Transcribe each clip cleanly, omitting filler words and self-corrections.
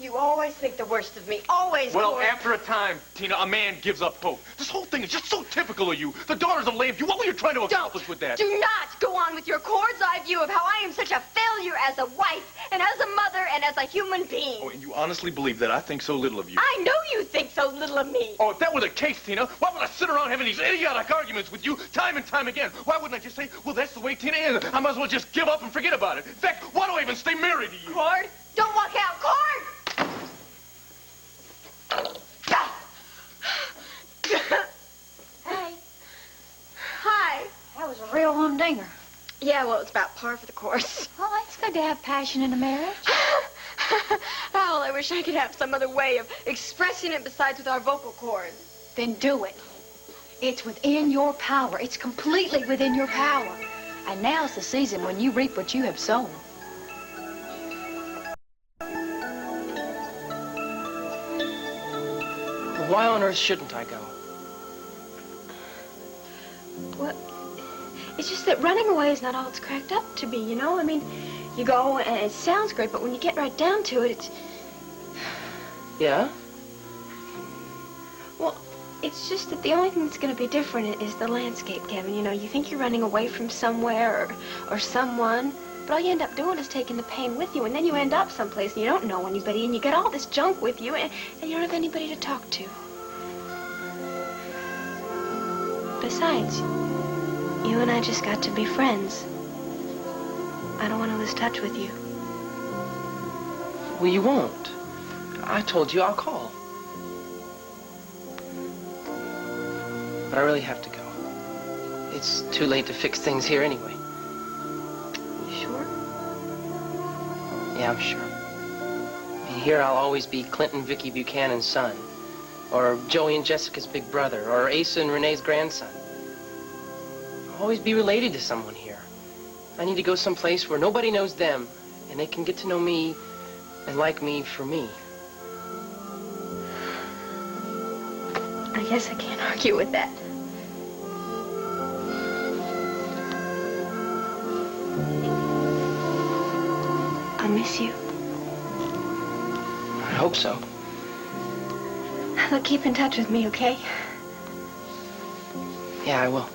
You always think the worst of me. Always, Well, Cord. after a time, Tina, a man gives up hope. This whole thing is just so typical of you. The daughters of Lamb, what were you trying to accomplish with that? Do not go on with your Cord's eye view of how I am such a failure as a wife and as a mother and as a human being. Oh, and you honestly believe that I think so little of you? I know you think so little of me. Oh, if that were the case, Tina, why would I sit around having these idiotic arguments with you time and time again? Why wouldn't I just say, well, that's the way Tina is. I might as well just give up and forget about it. In fact, why do I even stay married to you? Cord, don't walk out. Cord! Hey. Hi. That was a real humdinger. Yeah, well, it's about par for the course. Well, it's good to have passion in a marriage. Oh, I wish I could have some other way of expressing it besides with our vocal cords. Then do it. It's within your power. It's completely within your power. And now's the season when you reap what you have sown. Why on earth shouldn't I go? Well, it's just that running away is not all it's cracked up to be, you know? I mean, you go and it sounds great, but when you get right down to it, it's... Yeah? Well, it's just that the only thing that's going to be different is the landscape, Kevin. You know, you think you're running away from somewhere or someone, but all you end up doing is taking the pain with you, and then you end up someplace and you don't know anybody, and you get all this junk with you, and you don't have anybody to talk to. Besides, you and I just got to be friends. I don't want to lose touch with you. Well, you won't. I told you I'll call. But I really have to go. It's too late to fix things here anyway. You sure? Yeah, I'm sure. I mean, here I'll always be Clinton Vicky Buchanan's son, or Joey and Jessica's big brother, or Asa and Renee's grandson. I'll always be related to someone here. I need to go someplace where nobody knows them, and they can get to know me and like me for me. I guess I can't argue with that. I'll miss you. I hope so. Look, keep in touch with me, okay? Yeah, I will.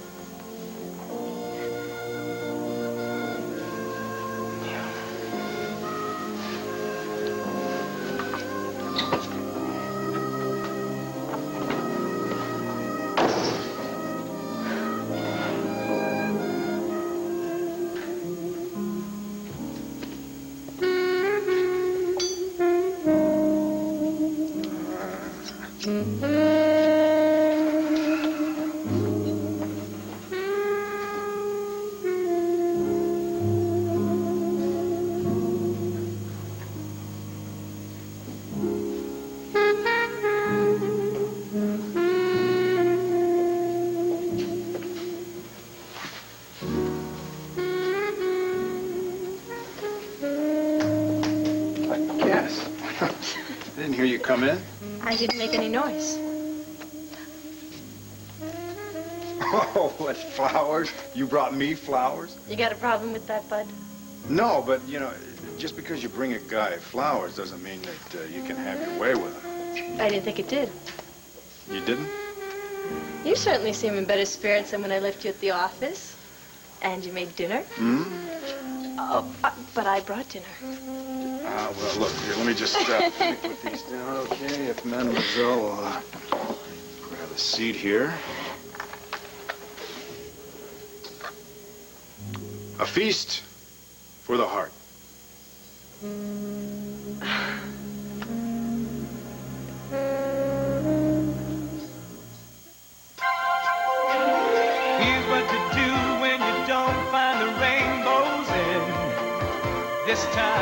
Come in? I didn't make any noise. Oh, what flowers? You brought me flowers? You got a problem with that, Bud? No, but, you know, just because you bring a guy flowers doesn't mean that you can have your way with him. I didn't think it did. You didn't? You certainly seem in better spirits than when I left you at the office. And you made dinner. Hmm? Oh, but I brought dinner. Well, look, here, let me just let me put these down, okay? If Mademoiselle will grab a seat here. A feast for the heart. Here's what to do when you don't find the rainbows in this time.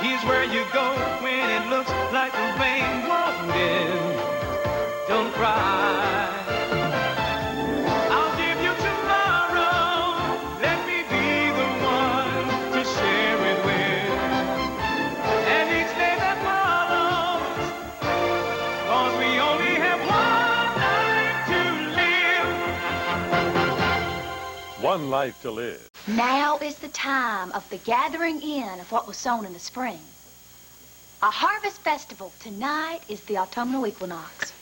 Here's where you go when it looks like the rain won't end. Don't cry. I'll give you tomorrow. Let me be the one to share it with. And each day that follows, 'cause we only have one life to live. Now is the time of the gathering in of what was sown in the spring. A harvest festival. Tonight is the autumnal equinox.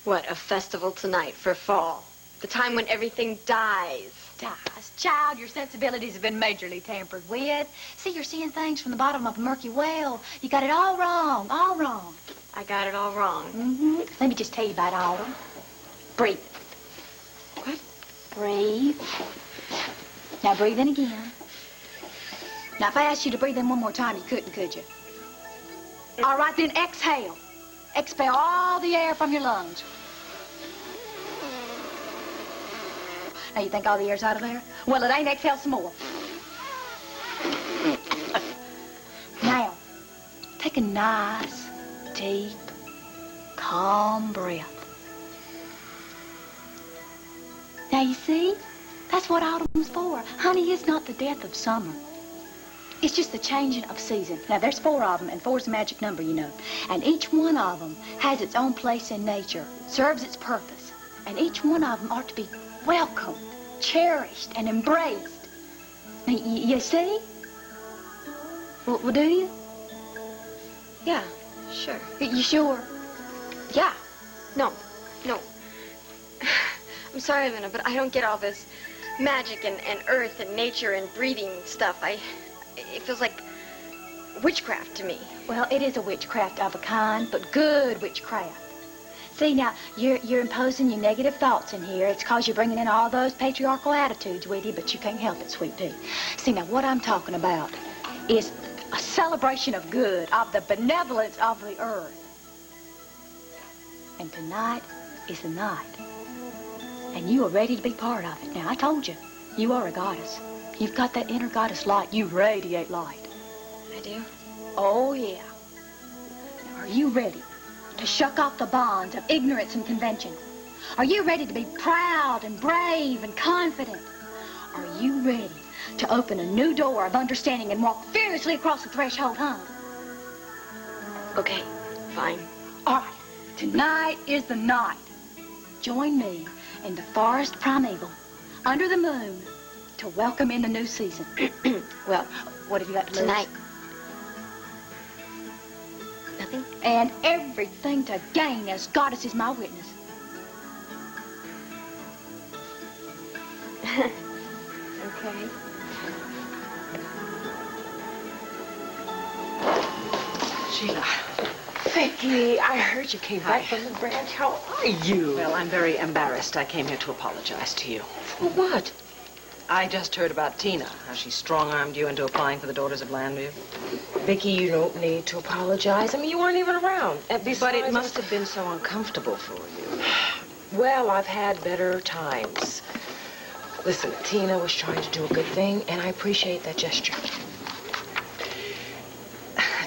What, a festival tonight for fall? The time when everything dies. Dies. Child, your sensibilities have been majorly tampered with. See, you're seeing things from the bottom of a murky well. You got it all wrong, all wrong. I got it all wrong. Mm-hmm. Let me just tell you about autumn. Breathe. What? Breathe. Now breathe in again. Now, if I asked you to breathe in one more time, you couldn't, could you? All right, then exhale. Expel all the air from your lungs. Now, you think all the air's out of there? Well, it ain't. Exhale some more. Now, take a nice, deep, calm breath. Now, you see? That's what autumn's for. Honey, it's not the death of summer. It's just the changing of season. Now, there's 4 of them, and 4's a magic number, you know. And each one of them has its own place in nature, serves its purpose. And each one of them ought to be welcomed, cherished, and embraced. Now, you see? Well, do you? Yeah, sure. You sure? Yeah. No. I'm sorry, Lena, but I don't get all this magic and earth and nature and breathing stuff. It feels like witchcraft to me. Well, it is a witchcraft of a kind, but good witchcraft. See, now, you're imposing your negative thoughts in here. It's because you're bringing in all those patriarchal attitudes with you, but you can't help it, sweet pea. See, now, what I'm talking about is a celebration of good, of the benevolence of the earth. And tonight is the night. And you are ready to be part of it. Now, I told you, you are a goddess. You've got that inner goddess light. You radiate light. I do? Oh, yeah. Now, are you ready to shuck off the bonds of ignorance and convention? Are you ready to be proud and brave and confident? Are you ready to open a new door of understanding and walk fearlessly across the threshold, huh? Okay, fine. All right, tonight is the night. Join me in the forest primeval, under the moon, to welcome in the new season. Well, what have you got to lose? Tonight. Nothing? And everything to gain, as goddess is my witness. Okay. Sheila. Vicky, I heard you came back from the branch. How are you? Well, I'm very embarrassed. I came here to apologize to you. For what? I just heard about Tina, how she strong-armed you into applying for the Daughters of Landview. Vicky, you don't need to apologize. I mean, you weren't even around. And besides, But it must have been so uncomfortable for you. Well, I've had better times. Listen, Tina was trying to do a good thing, and I appreciate that gesture.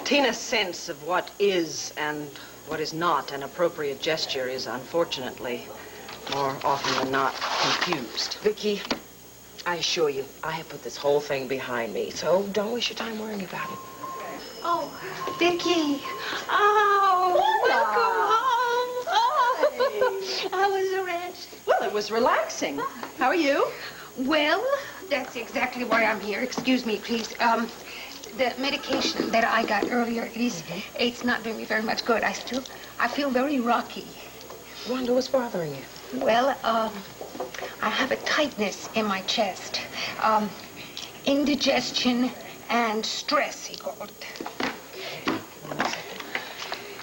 Tina's sense of what is and what is not an appropriate gesture is, unfortunately, more often than not, confused. Vicky, I assure you, I have put this whole thing behind me, so don't waste your time worrying about it. Oh, Vicky. Oh, welcome home. Oh, how was the rest? Well, it was relaxing. How are you? Well, that's exactly why I'm here. Excuse me, please. The medication that I got earlier, it's not doing me very much good. I feel very rocky. Wanda, what's bothering you? Well, I have a tightness in my chest. Indigestion and stress, he called it.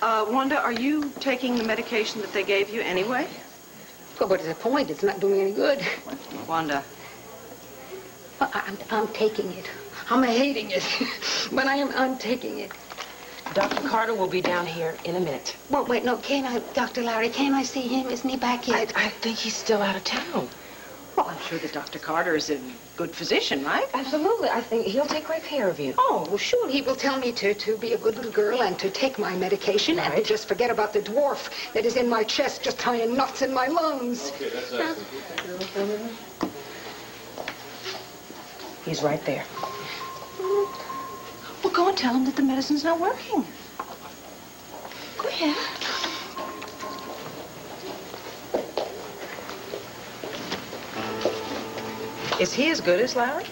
Wanda, are you taking the medication that they gave you anyway? Well, what is the point? It's not doing any good. Wanda. Well, I'm taking it. I'm hating it, but I'm taking it. Dr. Carter will be down here in a minute. Well, wait, no, Dr. Larry, can I see him? Isn't he back yet? I think he's still out of town. Well, I'm sure that Dr. Carter is a good physician, right? Absolutely. I think he'll take great care of you. Oh, well, sure. He will tell me to be a good little girl and to take my medication and to just forget about the dwarf that is in my chest just tying knots in my lungs. Okay, that's He's right there. Well, go and tell him that the medicine's not working. Go ahead. Is he as good as Larry?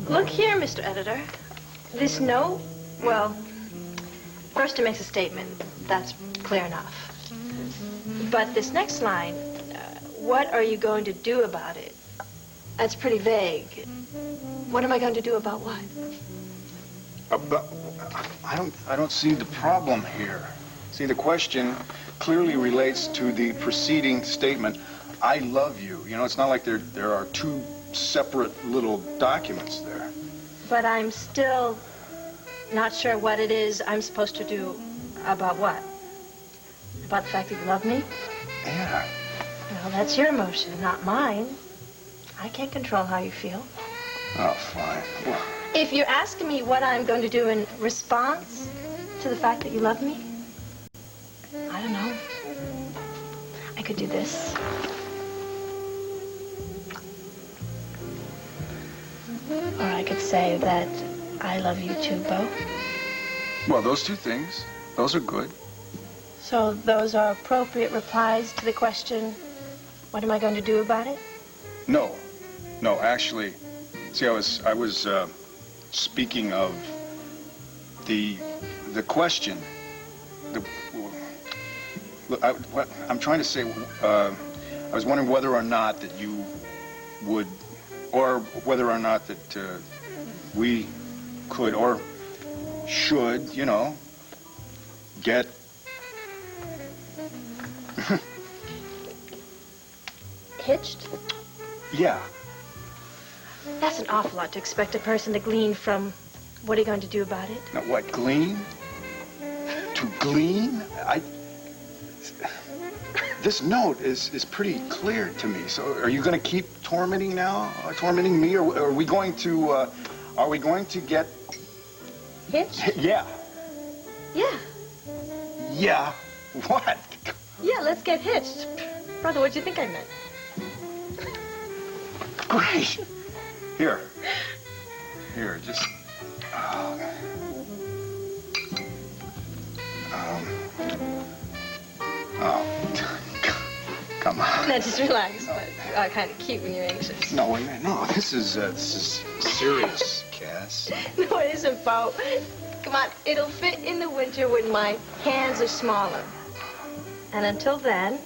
Look here, Mr. Editor. This note, well, first it makes a statement. That's clear enough. But this next line, what are you going to do about it? That's pretty vague. What am I going to do about what? But I don't see the problem here. See, the question clearly relates to the preceding statement, I love you. You know, it's not like there are two separate little documents there. But I'm still not sure what it is I'm supposed to do about what? About the fact that you love me? Yeah. Well, that's your emotion, not mine. I can't control how you feel. Oh, fine. Well, If you're asking me what I'm going to do in response to the fact that you love me, I don't know. I could do this. Or I could say that I love you too, Bo. well, those two things, those are good. So those are appropriate replies to the question, what am I going to do about it? No, actually, see, I was speaking of the question. What I'm trying to say, I was wondering whether or not that you would, or whether or not that we could or should, you know, get Hitched? yeah. That's an awful lot to expect a person to glean from. What are you going to do about it? Now, what, glean? To glean? This note is pretty clear to me. So, are you going to keep tormenting me, or are we going to get Hitched? Yeah. Yeah. Yeah. What? Yeah, let's get hitched. Brother, what do you think I meant? Great. Here, just. Come on. Now, just relax. But you are kind of cute when you're anxious. No, wait a minute. No, this is serious, Cass. No, it isn't, Bo. Come on, it'll fit in the winter when my hands are smaller. And until then,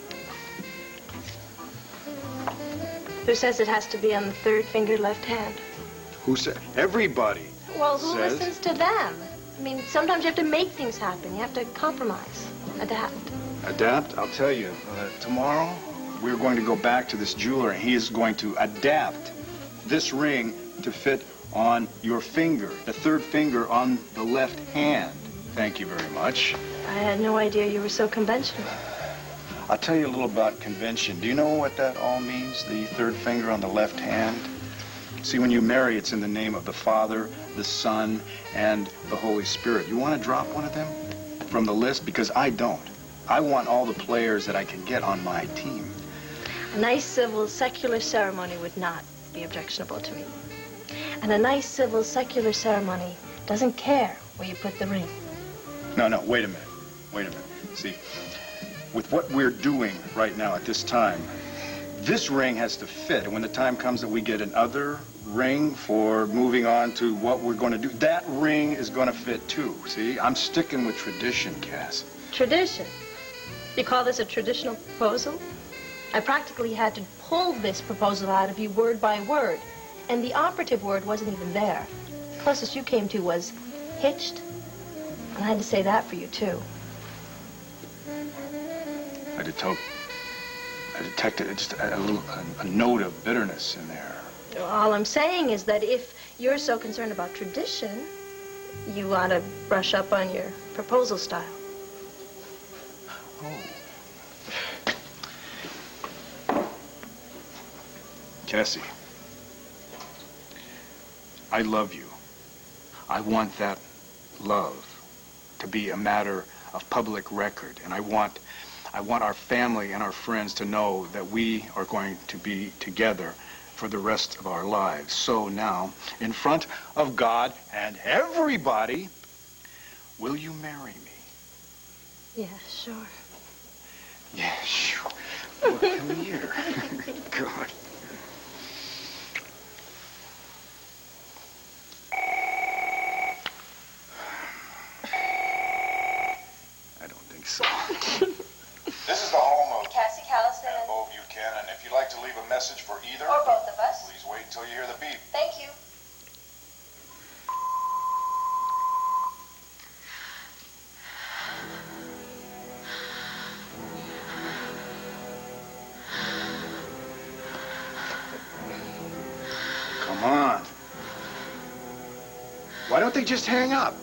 who says it has to be on the third finger left hand? Who said? Everybody. Well, who says. listens to them? I mean, sometimes you have to make things happen. You have to compromise, adapt. Adapt? I'll tell you. Tomorrow, we're going to go back to this jeweler, and he is going to adapt this ring to fit on your finger, the third finger on the left hand. Thank you very much. I had no idea you were so conventional. I'll tell you a little about convention. Do you know what that all means, the third finger on the left hand? See, when you marry, it's in the name of the Father, the Son, and the Holy Spirit. You want to drop one of them from the list? Because I don't. I want all the players that I can get on my team. A nice, civil, secular ceremony would not be objectionable to me. And a nice, civil, secular ceremony doesn't care where you put the ring. No, wait a minute. See, with what we're doing right now at this time, this ring has to fit. And when the time comes that we get another ring for moving on to what we're going to do, that ring is going to fit too. See, I'm sticking with tradition, Cass. Tradition? You call this a traditional proposal? I practically had to pull this proposal out of you word by word. And the operative word wasn't even there. The closest you came to was hitched. And I had to say that for you, too. I detected just a note of bitterness in there. All I'm saying is that if you're so concerned about tradition, you ought to brush up on your proposal style. Oh. Cassie, I love you. I want that love to be a matter of public record, and I want our family and our friends to know that we are going to be together for the rest of our lives. So now, in front of God and everybody, will you marry me? Yeah, sure. Yeah, sure. Look, come here. God. Why don't they just hang up?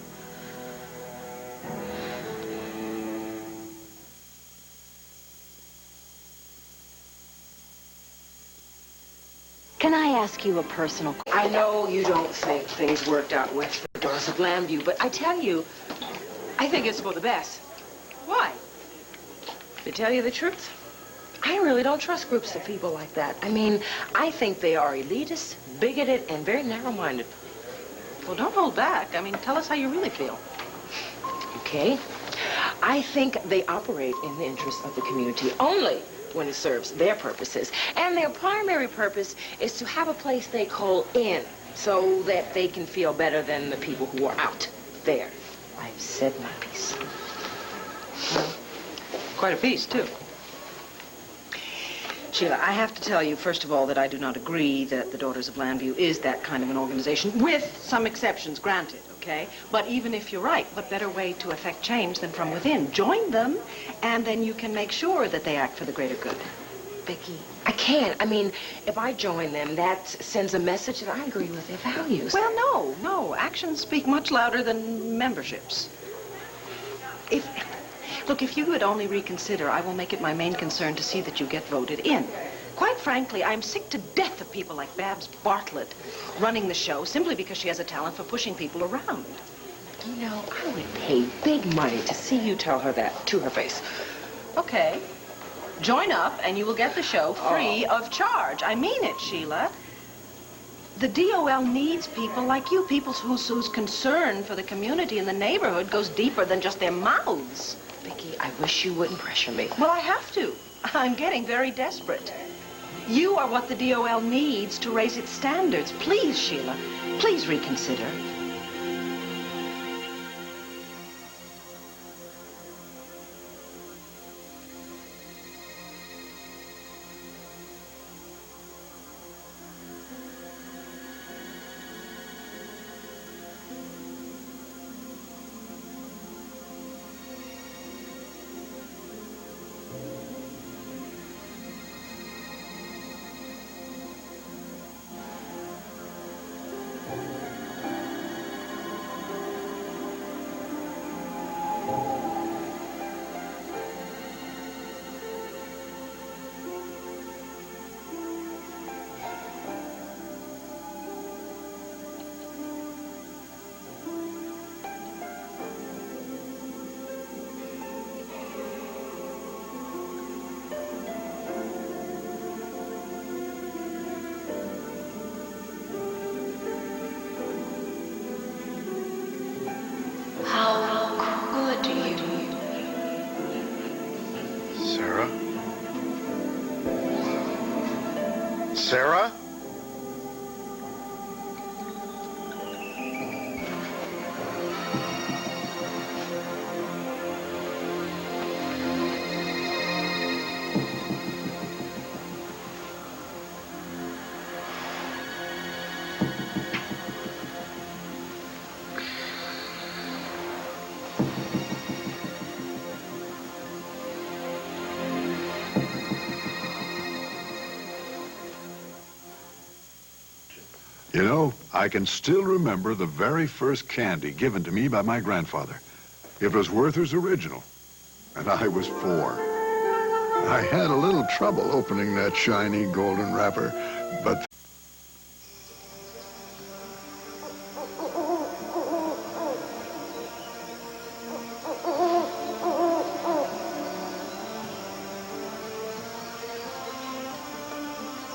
Can I ask you a personal question? I know you don't think things worked out with the Daughters of Lambview, but I tell you, I think it's for the best. Why? To tell you the truth, I really don't trust groups of people like that. I mean, I think they are elitist, bigoted, and very narrow-minded. Well, don't hold back. I mean, tell us how you really feel. Okay? I think they operate in the interest of the community only when it serves their purposes. And their primary purpose is to have a place they call in so that they can feel better than the people who are out there. I've said my piece. Well, quite a piece, too. Sheila, I have to tell you, first of all, that I do not agree that the Daughters of Lambview is that kind of an organization, with some exceptions granted, okay? But even if you're right, what better way to affect change than from within? Join them, and then you can make sure that they act for the greater good. Becky, I can't. I mean, if I join them, that sends a message that I agree with their values. Well, no. Actions speak much louder than memberships. Look, if you would only reconsider, I will make it my main concern to see that you get voted in. Quite frankly, I'm sick to death of people like Babs Bartlett running the show simply because she has a talent for pushing people around. You know, I would pay big money to see you tell her that to her face. Okay. Join up, and you will get the show free of charge. I mean it, Sheila. The DOL needs people like you, people whose concern for the community and the neighborhood goes deeper than just their mouths. Vicky, I wish you wouldn't pressure me. Well, I have to. I'm getting very desperate. You are what the DOL needs to raise its standards. Please, Sheila, please reconsider. Sarah? You know, I can still remember the very first candy given to me by my grandfather. It was Werther's Original, and I was 4. I had a little trouble opening that shiny golden wrapper, but...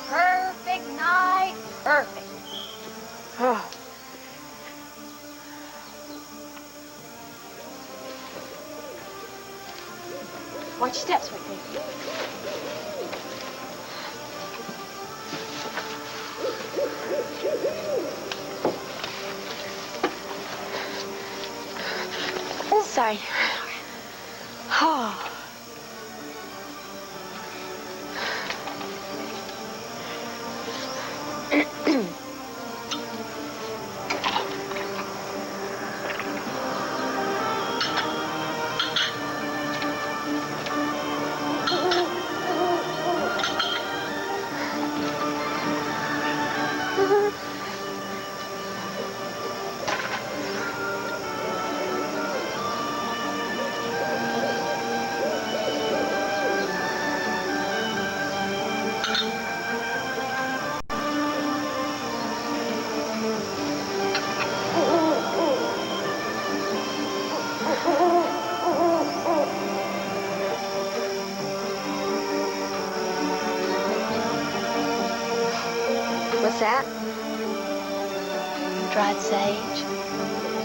Perfect night. Perfect. Oh. Watch your steps, Whitney. Oh, sorry. Oh.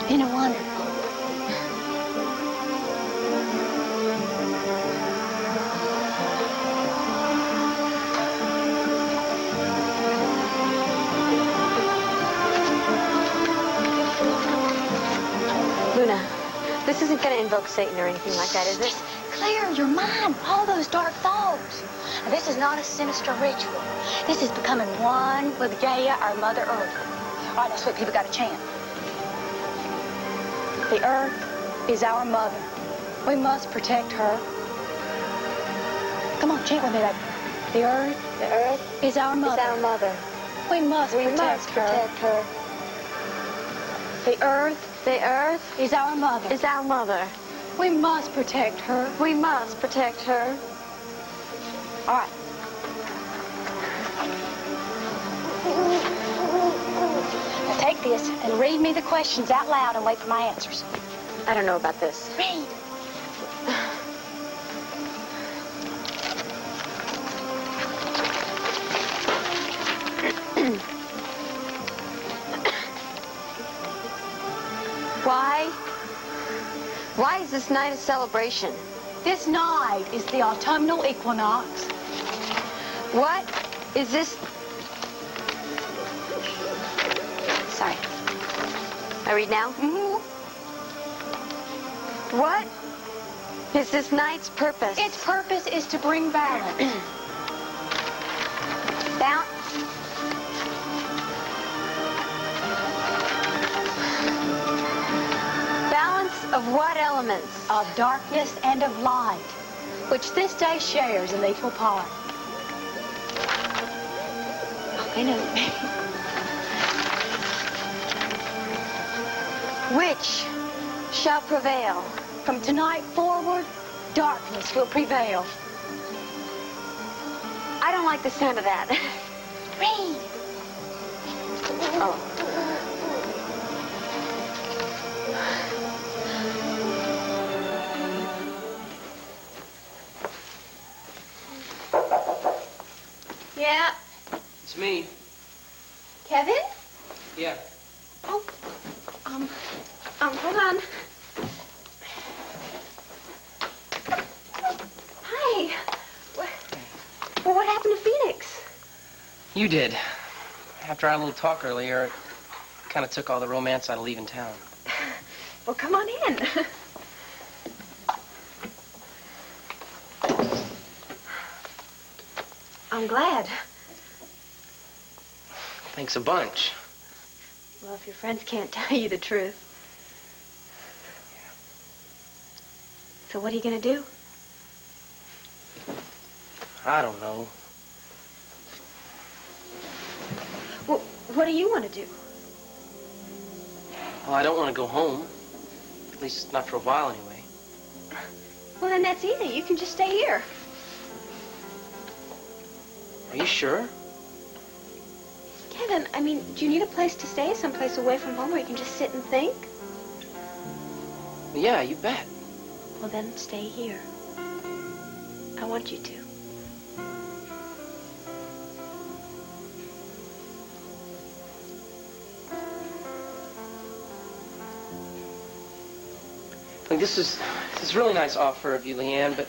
Isn't it wonderful? Luna, this isn't going to invoke Satan or anything like that, is it? Clear your mind of all those dark thoughts. Now, this is not a sinister ritual. This is becoming one with Gaia, our Mother Earth. All right, now, sweet people, got to chant. The Earth is our mother. We must protect her. Come on, chant with me, baby. The Earth is our mother. Is our mother. We must protect her. The Earth is our mother. Is our mother. We must protect her. We must protect her. All right. Now take this and read me the questions out loud and wait for my answers. I don't know about this. Read. Why is this night a celebration? This night is the autumnal equinox. What is this? Sorry. I read now? Mm-hmm. What is this night's purpose? Its purpose is to bring balance. Balance of what elements? Of darkness and of light, which this day shares an equal part. I know. Which shall prevail? From tonight forward, darkness will prevail. I don't like the sound of that. Read. Oh. Yeah. It's me. Kevin? Yeah. Oh. Hold on. Hi. Well, what happened to Phoenix? You did. After our little talk earlier, it kind of took all the romance out of leaving town. Well, come on in. I'm glad. Thanks a bunch. Well, if your friends can't tell you the truth. So what are you going to do? I don't know. Well, what do you want to do? Well, I don't want to go home. At least not for a while, anyway. Well, then that's easy. You can just stay here. Are you sure? Kevin, I mean, do you need a place to stay? Someplace away from home where you can just sit and think? Yeah, you bet. Well, then stay here. I want you to. Like, this is a really nice offer of you, Leanne, but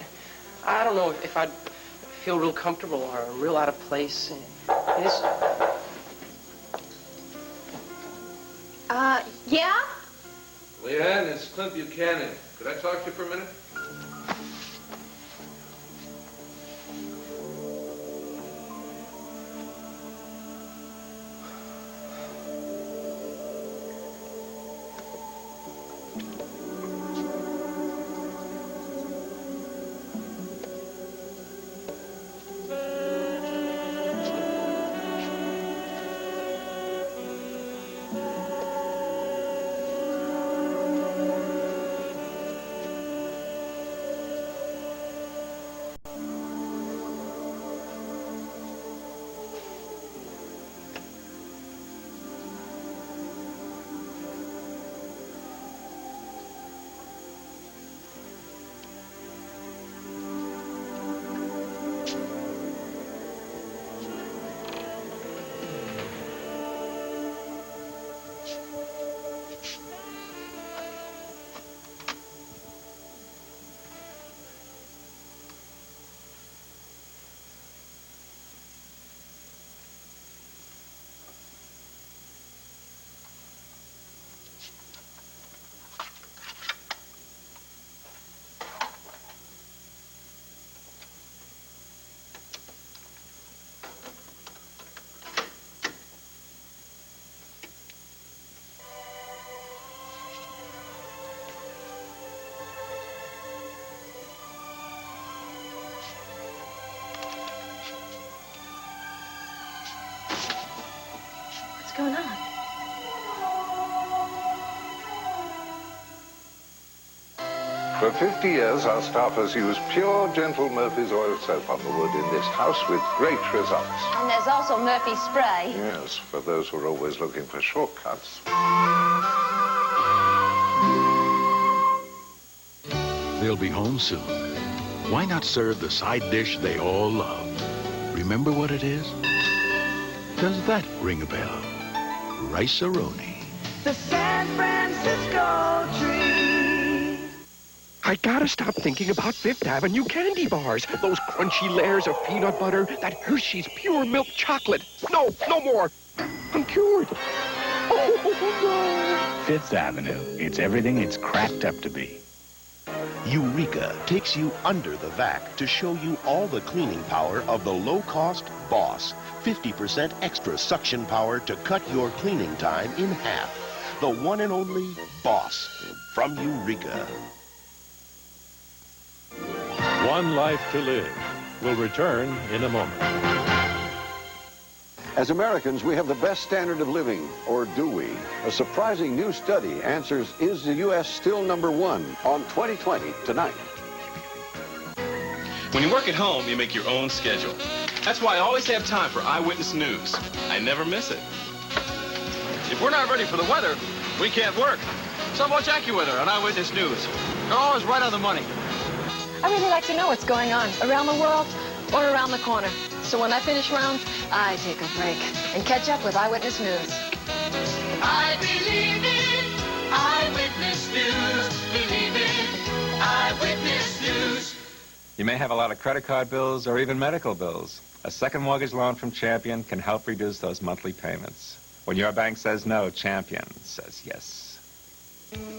I don't know if I'd feel real comfortable or real out of place. Yeah? Leanne, it's Clint Buchanan. Could I talk to you for a minute? For 50 years, our staff has used pure, gentle Murphy's oil soap on the wood in this house with great results. And there's also Murphy's spray. Yes, for those who are always looking for shortcuts. They'll be home soon. Why not serve the side dish they all love? Remember what it is? Does that ring a bell? Rice-A-Roni. The San Francisco tree. I gotta stop thinking about Fifth Avenue candy bars. Those crunchy layers of peanut butter, that Hershey's pure milk chocolate. No, no more. I'm cured. Oh, no. Fifth Avenue. It's everything it's cracked up to be. Eureka takes you under the vac to show you all the cleaning power of the low-cost Boss. 50% extra suction power to cut your cleaning time in half. The one and only Boss from Eureka. One Life to Live will return in a moment. As Americans, we have the best standard of living, or do we? A surprising new study answers, is the U.S. still #1 on 2020 tonight. When you work at home, you make your own schedule. That's why I always have time for Eyewitness News. I never miss it. If we're not ready for the weather, we can't work. So watch AccuWeather on Eyewitness News. They're always right on the money. I really like to know what's going on around the world or around the corner. So when I finish rounds, I take a break and catch up with Eyewitness News. I believe in Eyewitness News. Believe in Eyewitness News. You may have a lot of credit card bills or even medical bills. A second mortgage loan from Champion can help reduce those monthly payments. When your bank says no, Champion says yes.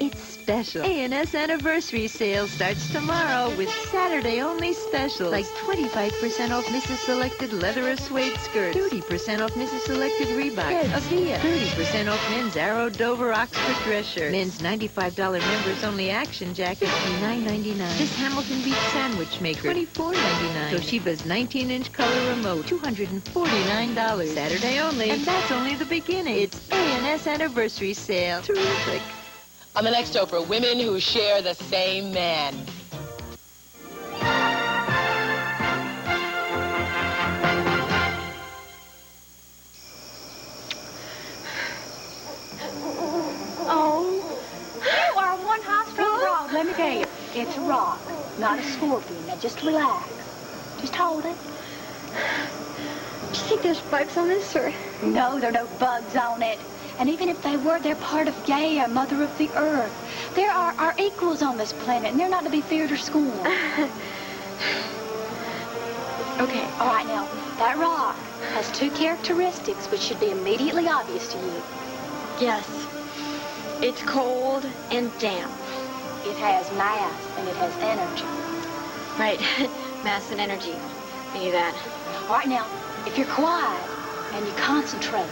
It's special. A&S Anniversary Sale starts tomorrow with Saturday-only specials. Like 25% off Mrs. Selected leather or suede skirt. 30% off Mrs. Selected Reebok. Avia. 30% off men's Arrow Dover Oxford dress shirt. Men's $95 members-only action jacket, $9.99. This Hamilton Beach sandwich maker, $24.99. Toshiba's 19-inch color remote, $249. Saturday only. And that's only the beginning. It's A&S Anniversary Sale. Terrific. On the next show for women who share the same man. Oh, you are one high-strung rock. Let me tell you, it's a rock, not a scorpion. Now just relax. Just hold it. Do you think there's bugs on this, or? No, there are no bugs on it. And even if they were, they're part of Gaia, Mother of the Earth. There are our equals on this planet, and they're not to be feared or scorned. Okay, all right, now, that rock has two characteristics which should be immediately obvious to you. Yes. It's cold and damp. It has mass, and it has energy. Right. Mass and energy. I knew that. All right, now, if you're quiet and you concentrate,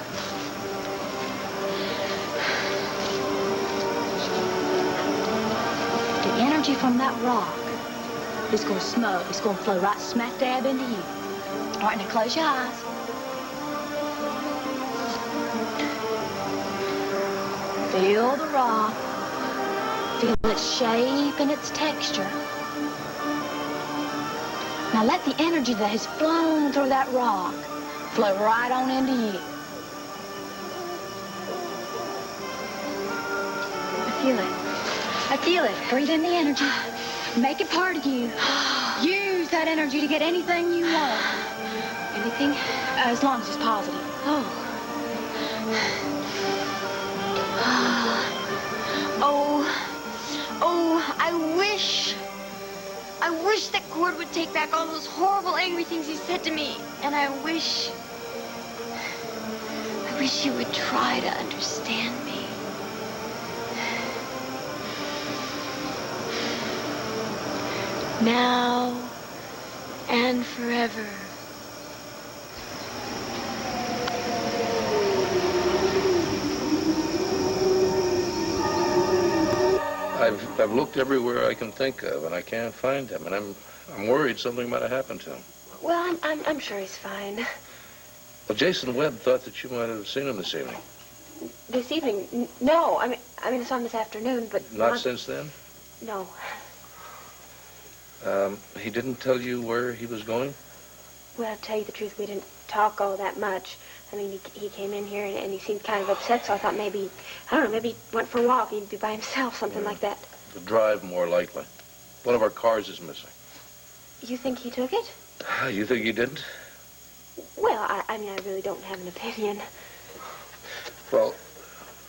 the energy from that rock is going to smoke. It's going to flow right smack dab into you. All right, now close your eyes. Feel the rock. Feel its shape and its texture. Now let the energy that has flown through that rock flow right on into you. I feel it. I feel it. Breathe in the energy. Make it part of you. Use that energy to get anything you want. Anything? As long as it's positive. I wish that Cord would take back all those horrible, angry things he said to me. And I wish he would try to understand me. Now and forever. I've looked everywhere I can think of, and I can't find him, and I'm worried something might have happened to him. Well, I'm sure he's fine. Well, Jason Webb thought that you might have seen him this evening. This evening? No. I mean, I saw him this afternoon, but not since then? No. He didn't tell you where he was going? Well, to tell you the truth, we didn't talk all that much. I mean, he came in here and he seemed kind of upset, so I thought maybe, I don't know, maybe he went for a walk. He'd be by himself, something like that. The drive, more likely. One of our cars is missing. You think he took it? You think he didn't? Well, I mean, I really don't have an opinion. Well,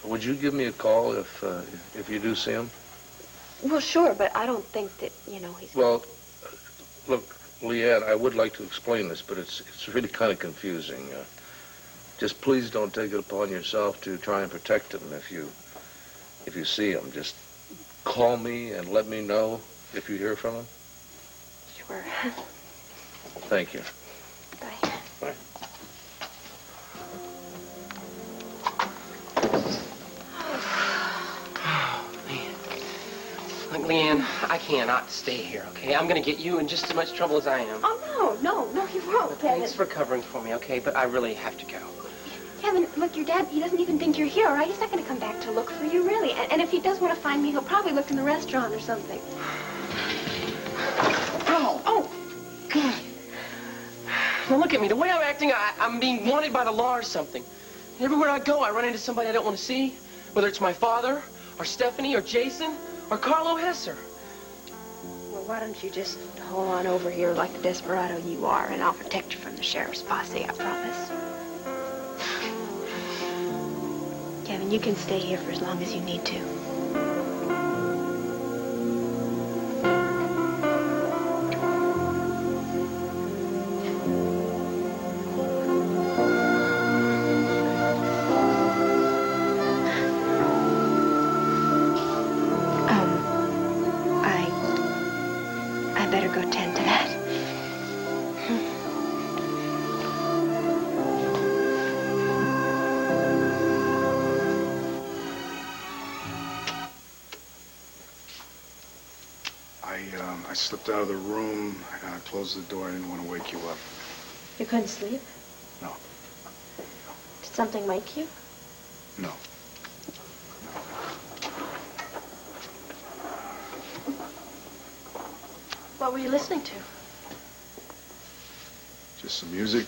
would you give me a call if you do see him? Well, sure, but I don't think that, you know, he's... Well, look, Leanne, I would like to explain this, but it's really kind of confusing. Just please don't take it upon yourself to try and protect him if you see him. Just call me and let me know if you hear from him. Sure. Thank you. Bye. Bye. Look, Leanne, I cannot stay here, okay? I'm gonna get you in just as much trouble as I am. Oh, no, you won't, Kevin. Thanks for covering for me, okay? But I really have to go. Kevin, look, your dad, he doesn't even think you're here, all right? He's not going to come back to look for you, really. And if he does want to find me, he'll probably look in the restaurant or something. Oh, God. Now look at me. The way I'm acting, I'm being wanted by the law or something. Everywhere I go, I run into somebody I don't want to see, whether it's my father, or Stephanie, or Jason, or Carlo Hesser. Well, why don't you just hold on over here like the desperado you are, and I'll protect you from the sheriff's posse, I promise. Kevin, you can stay here for as long as you need to. I better go tend to that. I slipped out of the room, closed the door. I didn't want to wake you up. You couldn't sleep? No. Did something wake you? No. What were you listening to? Just some music.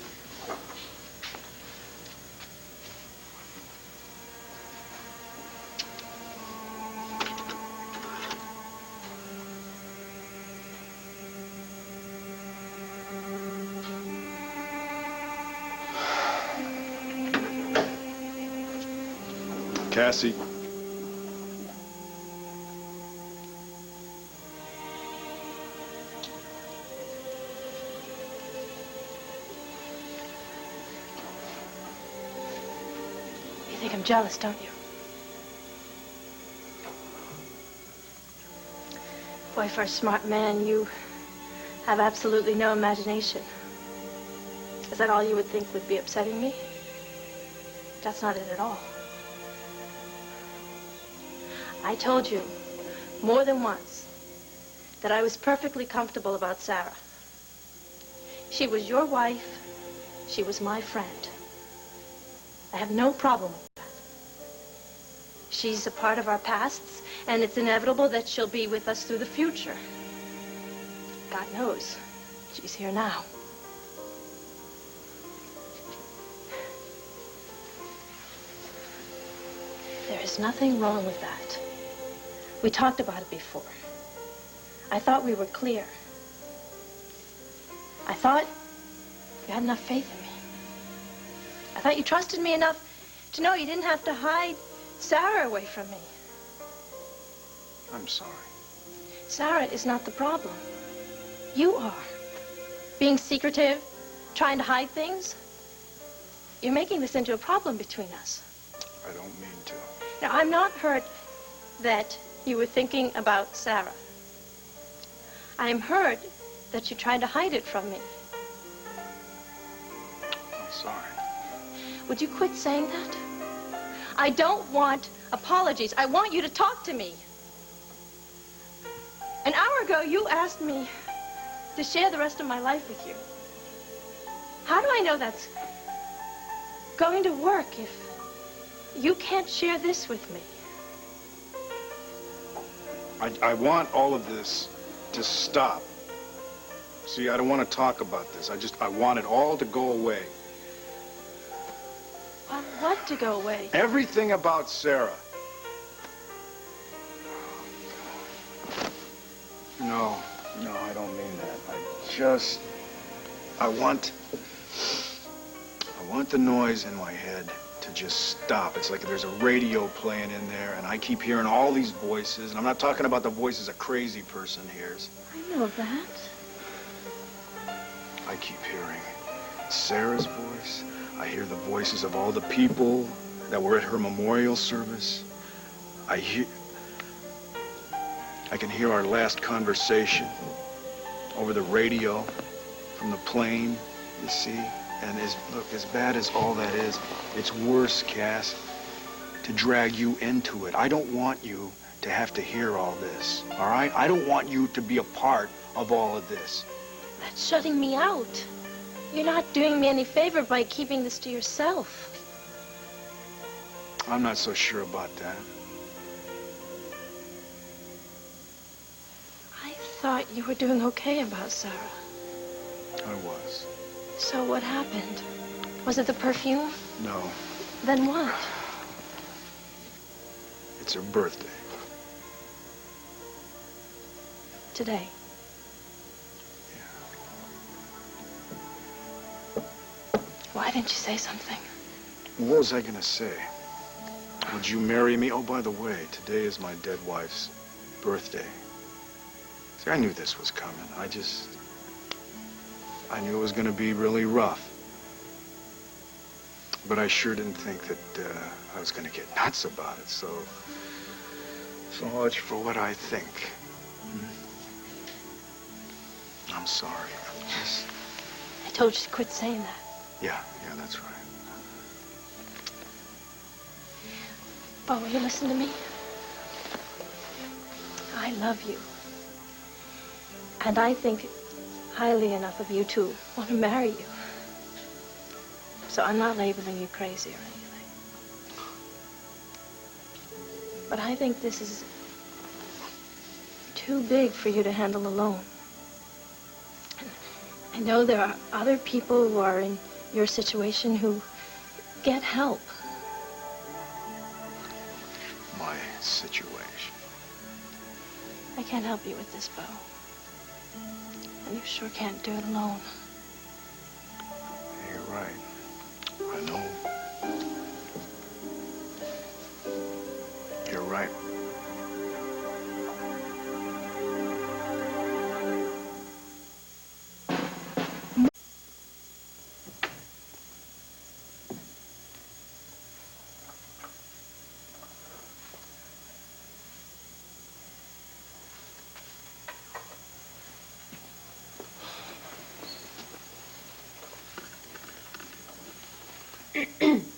Cassie. You think I'm jealous, don't you? Boy, for a smart man, you have absolutely no imagination. Is that all you would think would be upsetting me? That's not it at all. I told you more than once that I was perfectly comfortable about Sarah. She was your wife. She was my friend. I have no problem with that. She's a part of our pasts, and it's inevitable that she'll be with us through the future. God knows, she's here now. There is nothing wrong with that. We talked about it before. I thought we were clear. I thought you had enough faith in me. I thought you trusted me enough to know you didn't have to hide Sarah away from me. I'm sorry. Sarah is not the problem. You are. Being secretive, trying to hide things. You're making this into a problem between us. I don't mean to. Now, I'm not hurt that you were thinking about Sarah. I'm hurt that you tried to hide it from me. I'm sorry. Would you quit saying that? I don't want apologies. I want you to talk to me. An hour ago, you asked me to share the rest of my life with you. How do I know that's going to work if you can't share this with me? I want all of this to stop. See, I don't want to talk about this. I want it all to go away. I want to go away. Everything about Sarah. No, I don't mean that. I want the noise in my head to just stop. It's like there's a radio playing in there, and I keep hearing all these voices, and I'm not talking about the voices a crazy person hears. I know that. I keep hearing Sarah's voice. I hear the voices of all the people that were at her memorial service. I can hear our last conversation over the radio from the plane, you see. And look, as bad as all that is, it's worse, Cass, to drag you into it. I don't want you to have to hear all this, all right? I don't want you to be a part of all of this. That's shutting me out. You're not doing me any favor by keeping this to yourself. I'm not so sure about that. I thought you were doing okay about Sarah. I was. So what happened? Was it the perfume? No. Then what? It's her birthday. Today. Yeah. Why didn't you say something? What was I gonna say? Would you marry me? Oh, by the way, today is my dead wife's birthday. See, I knew this was coming. I knew it was going to be really rough. But I sure didn't think that I was going to get nuts about it. So much for what I think. I'm sorry. I told you to quit saying that. Yeah, that's right. Oh, will you listen to me? I love you. And I think highly enough of you to want to marry you. So I'm not labeling you crazy or anything. But I think this is too big for you to handle alone. I know there are other people who are in your situation who get help. My situation. I can't help you with this, Bo. And you sure can't do it alone. You're right. I know. You're right.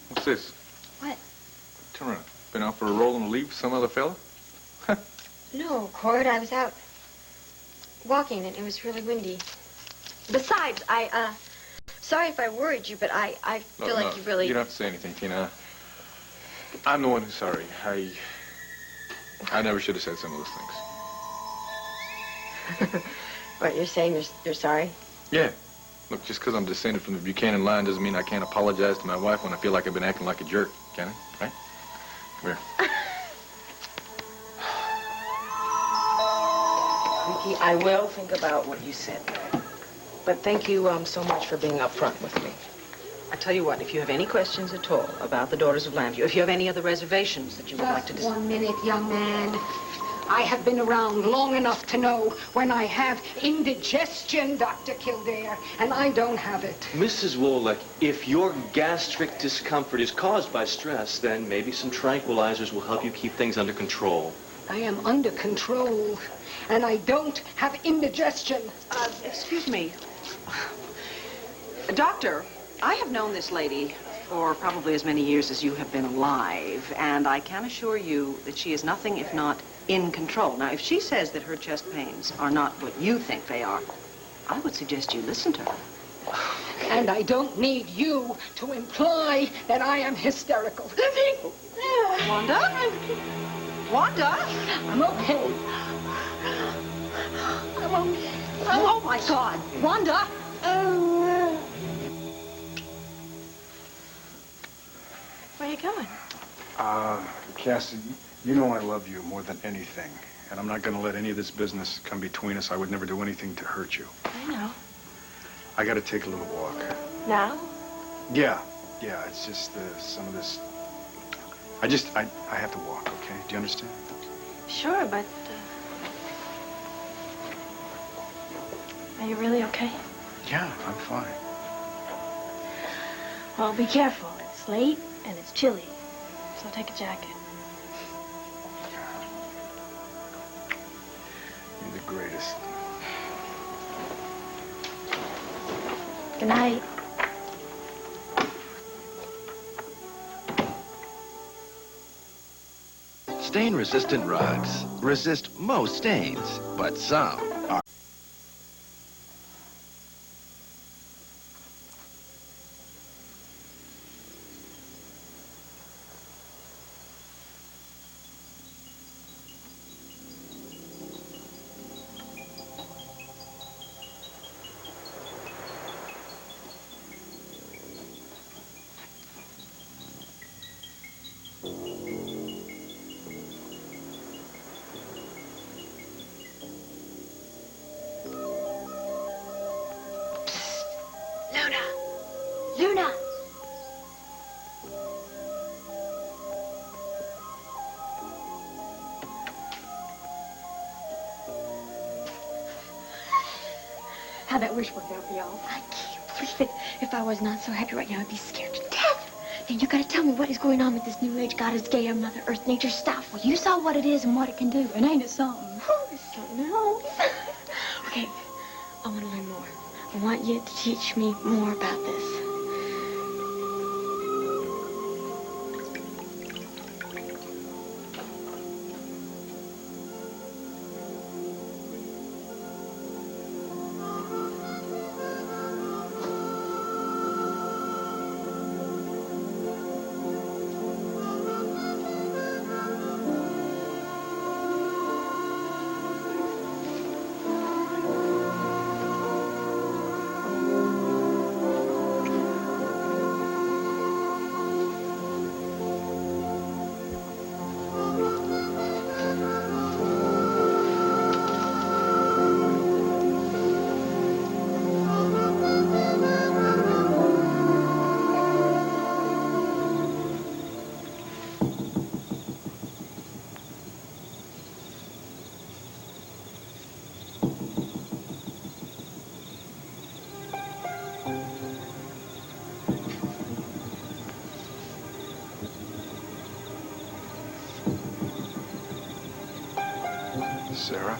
What's this? What? Turn around. Been out for a roll on the leaf with some other fella? No, Cord, I was out walking and it was really windy. Besides, sorry if I worried you, but I feel like you really... You don't have to say anything, Tina. I'm the one who's sorry. I never should have said some of those things. What, you're saying you're sorry? Yeah. Look, just because I'm descended from the Buchanan line doesn't mean I can't apologize to my wife when I feel like I've been acting like a jerk, can I? Right? Come here. Vicky, I will think about what you said. But thank you so much for being up front with me. I tell you what, if you have any questions at all about the Daughters of Llanview, if you have any other reservations that you would like to discuss... 1 minute, young man. I have been around long enough to know when I have indigestion, Dr. Kildare, and I don't have it. Mrs. Wolek, if your gastric discomfort is caused by stress, then maybe some tranquilizers will help you keep things under control. I am under control, and I don't have indigestion. Excuse me. Doctor, I have known this lady for probably as many years as you have been alive, and I can assure you that she is nothing if not in control. Now, if she says that her chest pains are not what you think they are, I would suggest you listen to her. And I don't need you to imply that I am hysterical. Wanda? Wanda? I'm okay. I'm Oh, my God. Wanda! Where are you going? Cassie, you know I love you more than anything. And I'm not going to let any of this business come between us. I would never do anything to hurt you. I know. I got to take a little walk. Now? Yeah, it's just some of this... I have to walk, okay? Do you understand? Sure, but... Are you really okay? Yeah, I'm fine. Well, be careful. It's late and it's chilly. So take a jacket. You're the greatest. Good night. Stain-resistant rugs resist most stains, but some are... Luna! How'd that wish work out for y'all? I can't believe it. If I was not so happy right now, I'd be scared to death. Now, you gotta tell me what is going on with this New Age God is gay or Mother Earth nature stuff. Well, you saw what it is and what it can do, and ain't it something? Oh, it's something else. Okay, I want to learn more. I want you to teach me more about this. Sarah?